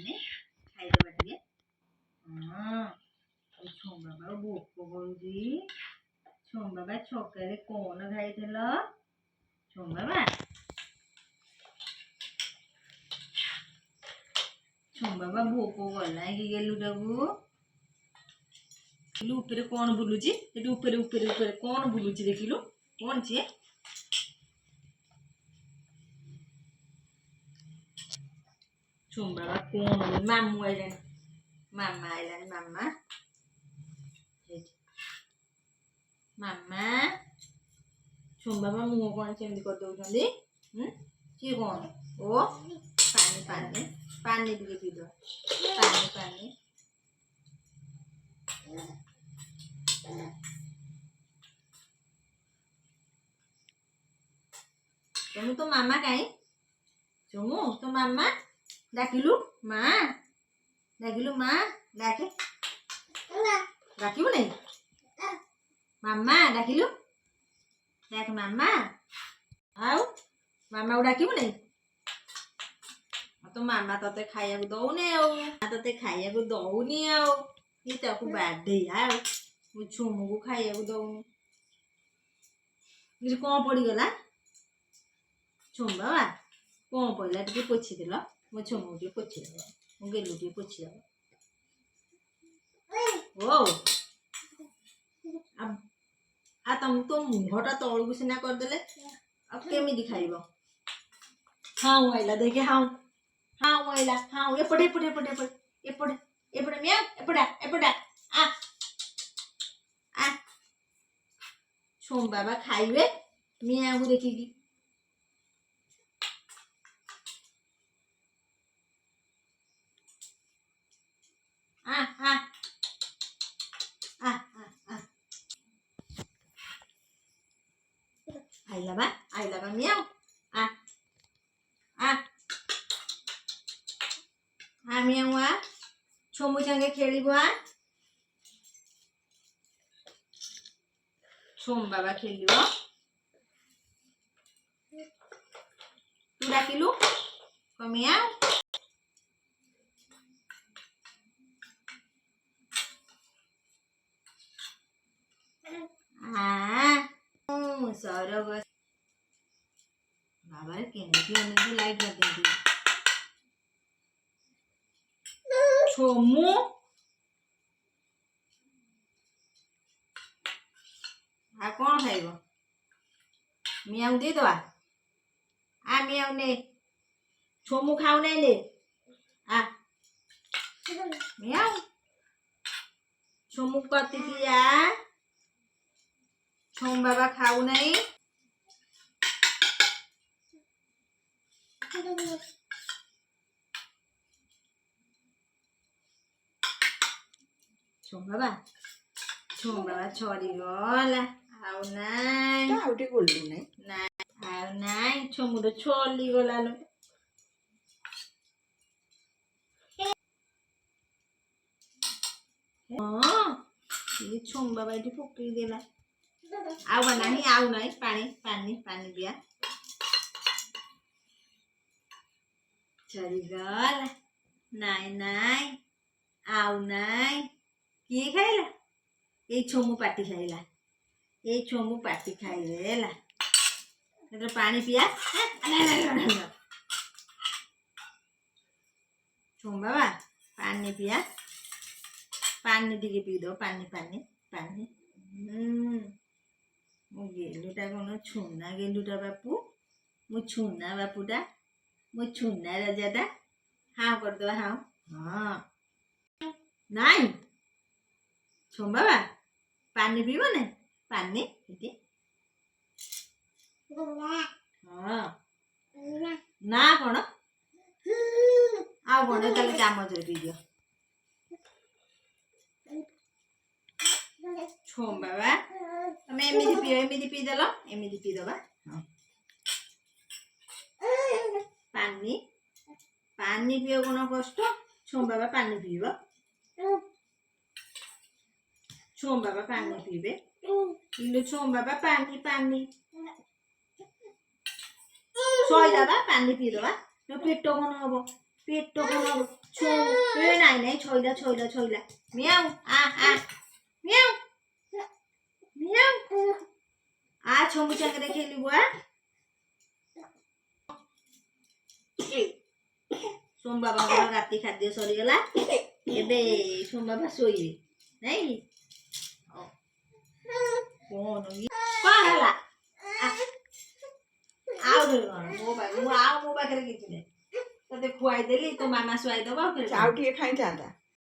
पानी खाइदेबा टिके हां छो बाबा भोक करूची छो बाबा छकरे कोन खाइथिल छो बाबा छो बाबा भोक गला कि गेलुटाकू ऊपर कौन बुलुची ऊपर ऊपर ऊपर कौन बुलुची देखिलु कौन छे छुम बाबा कौन मामू आइलानी मामा आइलानी मामा मामा छुम बाबा मुह कौन सेमती कर दउछंदी की कौन ओ पानी पानी पानी टिके पी दो पानी पानी चमू तो मामा कहीं चमू तो मामा डाकिलु माँ डाके डाकिबु नहीं मामा डाकिलु डाक मामा आउ मामा डाकिबु नहीं तो मामा तते खाइया को दउने तते खाइया को दउनी ये ताकू बाडे आउ मु छुमु को खाइया को दउनी ये कौन पड़ी गला छुम बाबा कौन पड़ला टिके पोछि देला मो छुमु टिके पोछि देला मो गेलु टिके पोछि देला ओ अब आ तुम तो मुहटा तळगु सिना कर देले अब केमिदी खाइबो हाउ आइला देखे हाउ आइला हाउ एपड़े एपड़े एपड़े एपड़े एपड़े एपड़े मिया एपड़ा एपड़ा आ आ छुम बाबा खाइबे मिया को देखिकी आ आ आ आ आइला बा मिया आ आ आ मिया आ छुमु संगे खेलिबो आ छुम बाबा खेलिबो तू डाकिलु कमिया सरग बाबा केने लाइट लगे छोमू आ कौन खाइब मियाऊ दे दवा आ मियाऊ ने छोमू खाऊ नहीं ले आ मियाऊ छोमू कति किया छोम बाबा खाऊ नहीं छोम बाबा छोड़ी गला आउ नाई आउटी गोलु नहीं नाई आउ नाई छोमु तो छोली गला लो हां ये छोम बाबा इटी फुकी देला आउ नहीं पानी पानी पानी दिया चली गला नाई नाई आउ नाई किए खाइला ये छोमू पाटी खाइला ये छोमू पाटी खाइला तो पानी पिया छोम बाबा पानी पिया पानी टिके पी दो पानी पानी पानी मो गेलुटा कौन छुना गेलुटा बापू मो छुना बापूटा मो छुना राजाटा हाँ कर दो हाँ हाँ नाई छोम बाबा पानी पीबो ना पानी इति हाँ ना कौन आउ कौन ताले चामच रे पी दियो छोम बाबा तमे एमिदी पी देलो एमिदी पी दबा पानी पानी पियो कौन कष्ट छोम बाबा पानी पीबो छोम बाबा पानी पीबे इलो छोम बाबा पानी पानी सोई दादा पानी पी दबा तो पेट कौन हम पेट कौन छो ए नाई नाई छोइला छोइला छोइला म्याऊ आ म्याऊ म्याऊ आ छमु चांगरे खेलिबो आ सोम बाबा को राती खाद्य सरी गला एबे सोम बाबा सोइबे नहीं कौन हला आओ मो पाखे किसी तते खुआई देली तो मामा शुआई दब चाउ टे खाई जाता